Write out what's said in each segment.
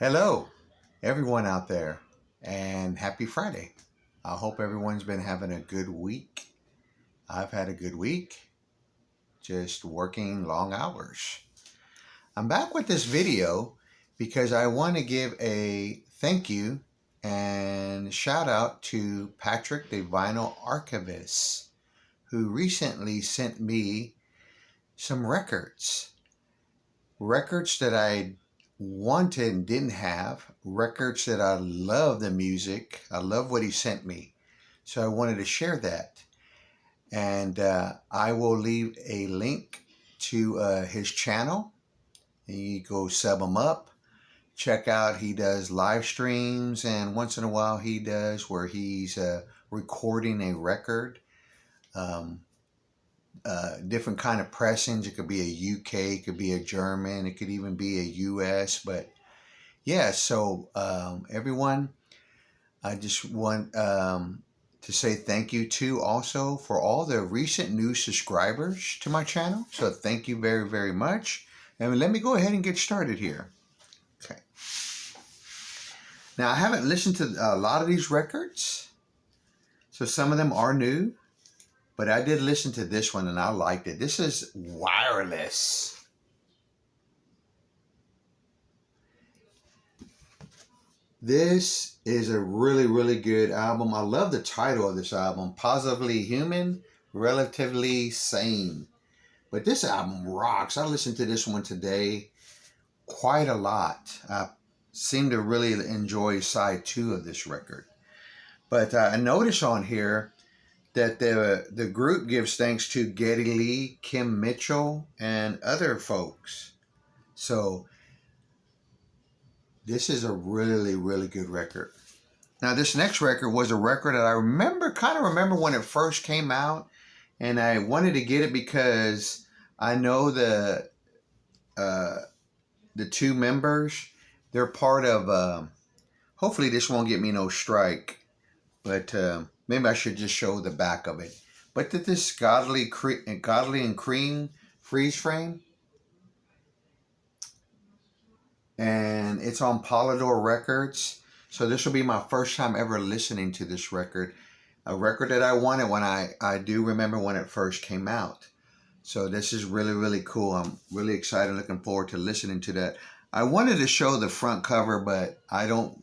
Hello, everyone out there, and happy Friday. I hope everyone's been having a good week. I've had a good week, just working long hours. I'm back with this video because I want to give a thank you and shout out to Patrick, the Vinyl Archivist, who recently sent me some records. Records that I wanted and didn't have, records that I love the music. I love what he sent me. So I wanted to share that. And I will leave a link to his channel. And you go sub him up. Check out, he does live streams, and once in a while he does where he's recording a record. Um, Different kind of pressings. It could be a UK, it could be a German, it could even be a US. But yeah, so everyone, I just want to say thank you to also for all the recent new subscribers to my channel. So thank you very, very much. And let me go ahead and get started here. Okay. Now, I haven't listened to a lot of these records, so some of them are new. But I did listen to this one and I liked it. This is Wireless. This is a really, really good album. I love the title of this album, Positively Human, Relatively Sane. But this album rocks. I listened to this one today quite a lot. I seem to really enjoy side 2 of this record. But I notice on here that the group gives thanks to Geddy Lee, Kim Mitchell, and other folks. So this is a really, really good record. Now, this next record was a record that I kind of remember when it first came out, and I wanted to get it because I know the two members. They're part of. Hopefully, this won't get me no strike, but maybe I should just show the back of it. But this Godly and Cream freeze frame, and it's on Polydor Records. So this will be my first time ever listening to this record, a record that I wanted when I do remember when it first came out. So this is really, really cool. I'm really excited, looking forward to listening to that. I wanted to show the front cover, but I don't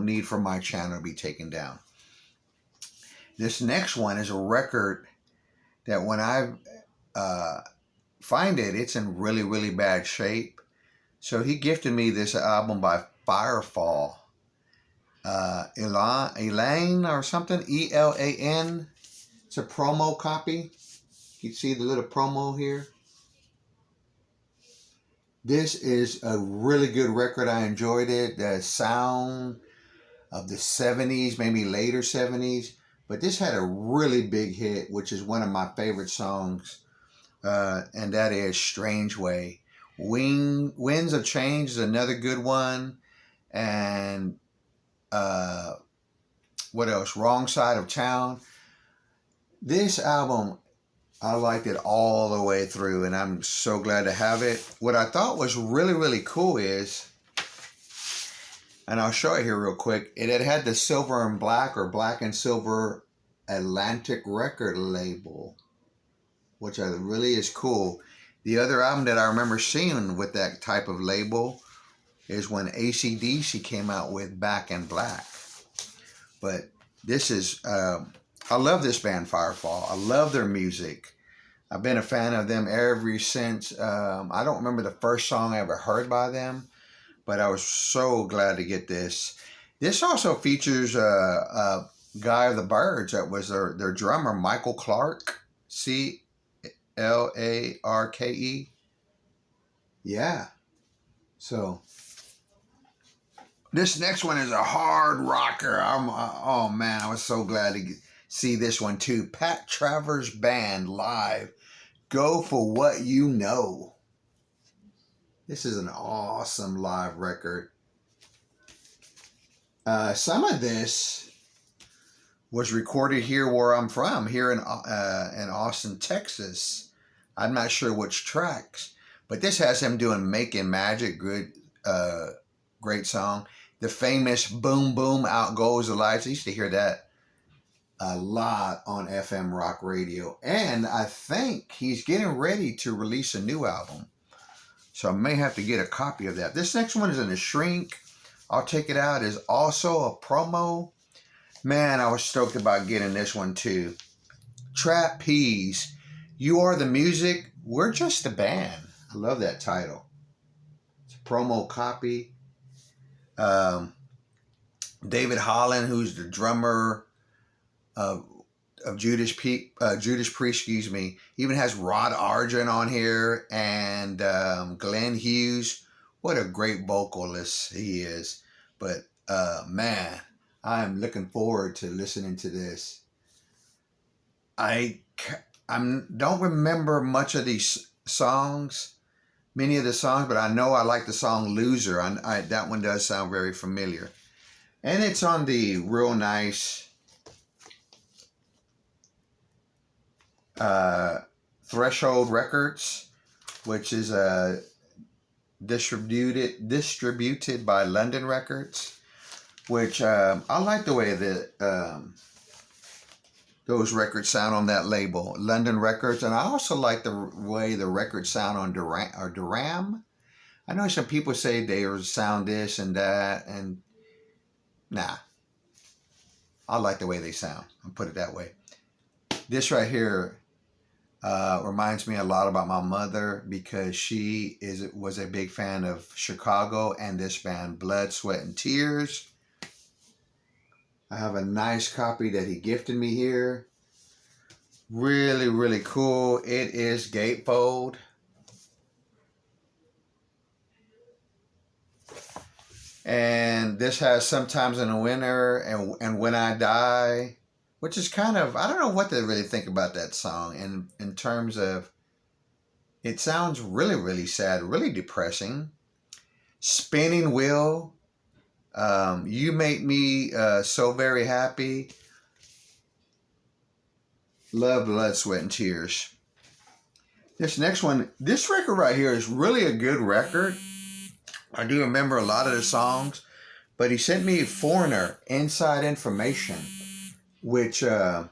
need for my channel to be taken down. This next one is a record that when I find it, it's in really, really bad shape. So he gifted me this album by Firefall. Elaine or something, E-L-A-N. It's a promo copy. You see the little promo here. This is a really good record. I enjoyed it. The sound of the 70s, maybe later 70s. But this had a really big hit, which is one of my favorite songs. And that is Strange Way. Winds of Change is another good one. And what else? Wrong Side of Town. This album, I liked it all the way through, and I'm so glad to have it. What I thought was really, really cool is, and I'll show it here real quick, it had the silver and black or black and silver Atlantic record label, which really is cool. The other album that I remember seeing with that type of label is when AC/DC came out with Back in Black. But this is, I love this band Firefall. I love their music. I've been a fan of them ever since. I don't remember the first song I ever heard by them, but I was so glad to get this. This also features a guy of the Birds that was their drummer, Michael Clarke, Clarke. Yeah. So this next one is a hard rocker. Oh man, I was so glad to see this one too. Pat Travers Band live. Go for What You Know. This is an awesome live record. Some of this was recorded here where I'm from, here in Austin, Texas. I'm not sure which tracks, but this has him doing Making Magic, good great song. The famous Boom Boom Out Goes the Lights. I used to hear that a lot on FM rock radio. And I think he's getting ready to release a new album. So I may have to get a copy of that. This next one is in a shrink. I'll Take It Out is also a promo. Man, I was stoked about getting this one too. Trapeze. You Are the Music. We're Just a Band. I love that title. It's a promo copy. David Holland, who's the drummer of Judas Priest, excuse me, even has Rod Argent on here, and Glenn Hughes. What a great vocalist he is. But man, I'm looking forward to listening to this. I don't remember much of these songs, many of the songs, but I know I like the song Loser. That one does sound very familiar. And it's on the real nice Threshold Records, which is distributed by London Records, which I like the way that those records sound on that label, London Records. And I also like the way the records sound on Duram. I know some people say they sound this and that, and nah. I like the way they sound. I'll put it that way. This right here reminds me a lot about my mother, because she was a big fan of Chicago and this band, Blood, Sweat, and Tears. I have a nice copy that he gifted me here. Really, really cool. It is gatefold. And this has Sometimes in the Winter and When I Die, which is kind of, I don't know what to really think about that song in terms of, it sounds really, really sad, really depressing. Spinning Wheel, You Make Me So Very Happy. Love Blood, Sweat, and Tears. This next one, this record right here is really a good record. I do remember a lot of the songs, but he sent me Foreigner, Inside Information, which I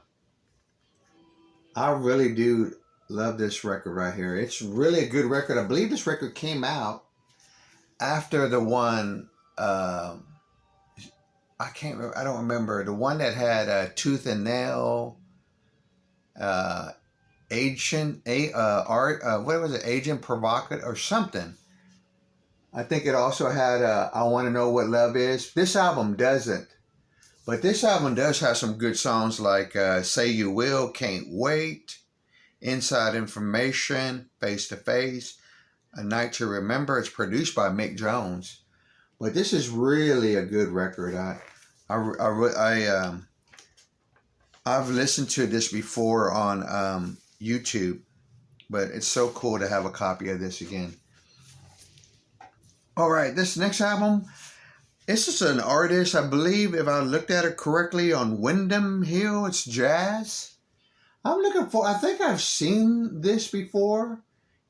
really do love this record right here. It's really a good record. I believe this record came out after the one, I don't remember, the one that had Tooth and Nail, Agent Provocateur or something. I think it also had I Want to Know What Love Is. This album doesn't. But this album does have some good songs like Say You Will, Can't Wait, Inside Information, Face to Face, A Night to Remember. It's produced by Mick Jones. But this is really a good record. I've listened to this before on YouTube, but it's so cool to have a copy of this again. All right, this next album, this is an artist, I believe, if I looked at it correctly, on Windham Hill. It's jazz. I think I've seen this before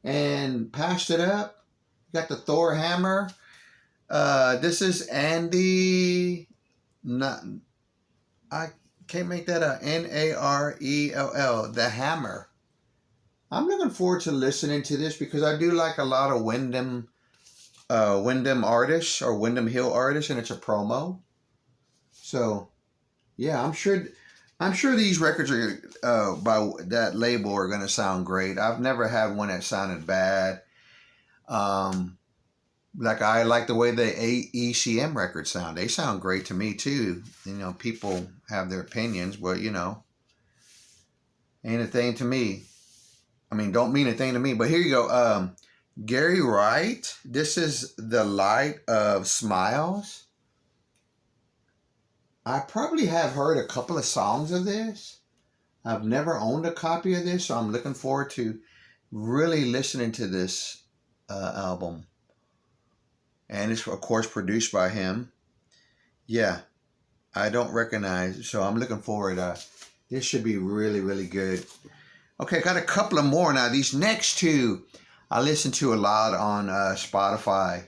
and passed it up. Got the Thor Hammer. This is Andy, I can't make that out, Narell, the Hammer. I'm looking forward to listening to this because I do like a lot of Windham artists or Windham Hill artists, and it's a promo. So, yeah, I'm sure these records are by that label are going to sound great. I've never had one that sounded bad. Like I like the way the ECM records sound. They sound great to me too. You know, people have their opinions, but ain't a thing to me. I mean, don't mean a thing to me. But here you go. Gary Wright. This is The Light of Smiles. I probably have heard a couple of songs of this. I've never owned a copy of this, so I'm looking forward to really listening to this album. And it's, of course, produced by him. Yeah, I don't recognize, so I'm looking forward. This should be really, really good. Okay, got a couple of more now. These next two I listen to a lot on Spotify.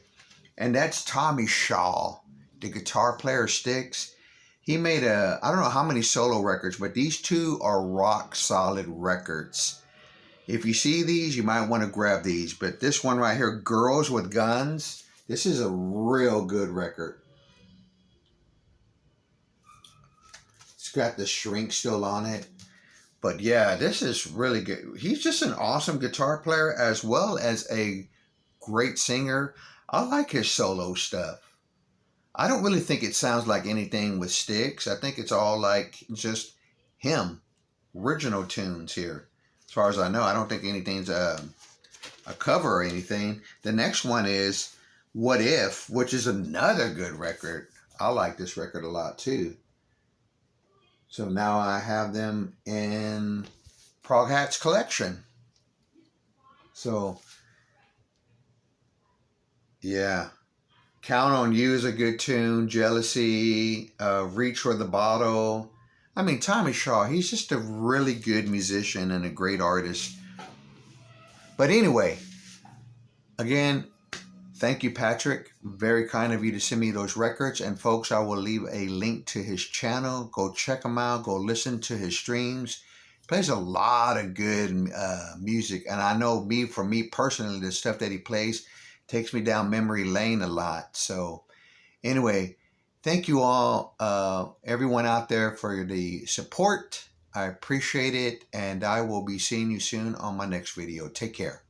And that's Tommy Shaw, the guitar player Styx. He made I don't know how many solo records, but these two are rock solid records. If you see these, you might want to grab these. But this one right here, Girls with Guns, this is a real good record. It's got the shrink still on it. But yeah, this is really good. He's just an awesome guitar player as well as a great singer. I like his solo stuff. I don't really think it sounds like anything with Styx. I think it's all like just him, original tunes here. As far as I know, I don't think anything's a cover or anything. The next one is What If, which is another good record. I like this record a lot too. So now I have them in ProgHat's collection. So, yeah. Count on You is a good tune. Jealousy, Reach for the Bottle. I mean, Tommy Shaw, he's just a really good musician and a great artist. But anyway, again, thank you, Patrick. Very kind of you to send me those records. And folks, I will leave a link to his channel. Go check him out. Go listen to his streams. He plays a lot of good music. And I know for me personally, the stuff that he plays takes me down memory lane a lot. So anyway, thank you all, everyone out there, for the support. I appreciate it. And I will be seeing you soon on my next video. Take care.